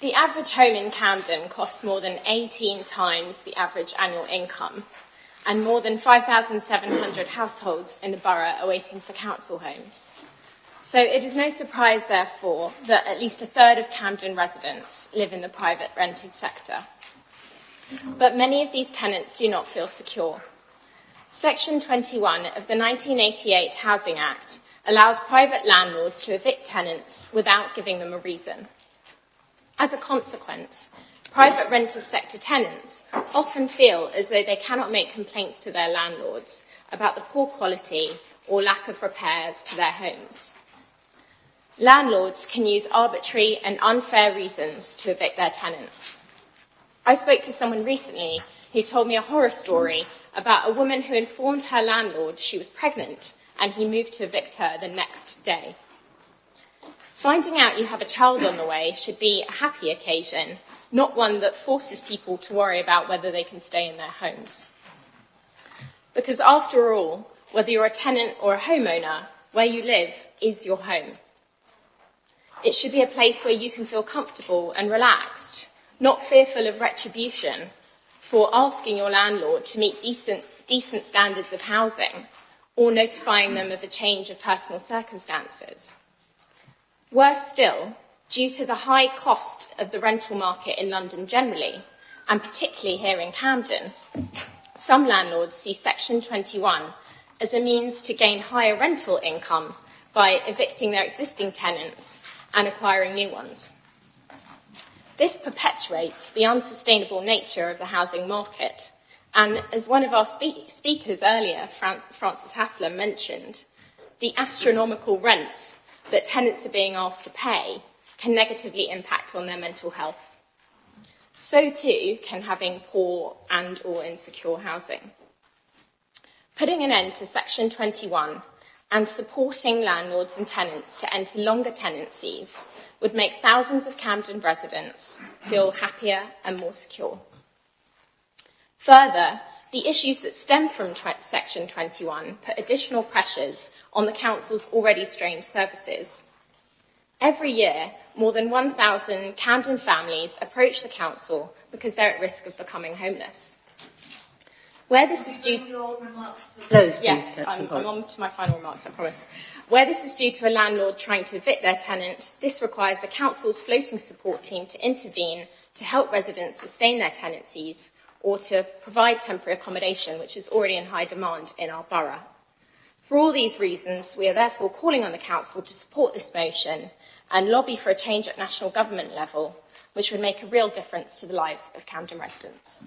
The average home in Camden costs more than 18 times the average annual income, and more than 5,700 households in the borough are waiting for council homes. So it is no surprise, therefore, that at least a third of Camden residents live in the private rented sector. But many of these tenants do not feel secure. Section 21 of the 1988 Housing Act allows private landlords to evict tenants without giving them a reason. As a consequence, private rented sector tenants often feel as though they cannot make complaints to their landlords about the poor quality or lack of repairs to their homes. Landlords can use arbitrary and unfair reasons to evict their tenants. I spoke to someone recently who told me a horror story about a woman who informed her landlord she was pregnant and he moved to evict her the next day. Finding out you have a child on the way should be a happy occasion, not one that forces people to worry about whether they can stay in their homes. Because after all, whether you're a tenant or a homeowner, where you live is your home. It should be a place where you can feel comfortable and relaxed, not fearful of retribution for asking your landlord to meet decent standards of housing or notifying them of a change of personal circumstances. Worse still, due to the high cost of the rental market in London generally, and particularly here in Camden, some landlords see Section 21 as a means to gain higher rental income by evicting their existing tenants and acquiring new ones. This perpetuates the unsustainable nature of the housing market, and as one of our speakers earlier, Francis Haslam, mentioned, the astronomical rents that tenants are being asked to pay can negatively impact on their mental health. So too can having poor and or insecure housing. Putting an end to Section 21 and supporting landlords and tenants to enter longer tenancies would make thousands of Camden residents feel happier and more secure. Further, the issues that stem from Section 21 put additional pressures on the council's already strained services. Every year, more than 1,000 Camden families approach the council because they're at risk of becoming homeless. Where this is due... Yes, I'm on to my final remarks, I promise. Where this is due to a landlord trying to evict their tenant, this requires the council's floating support team to intervene to help residents sustain their tenancies or to provide temporary accommodation, which is already in high demand in our borough. For all these reasons, we are therefore calling on the council to support this motion and lobby for a change at national government level, which would make a real difference to the lives of Camden residents.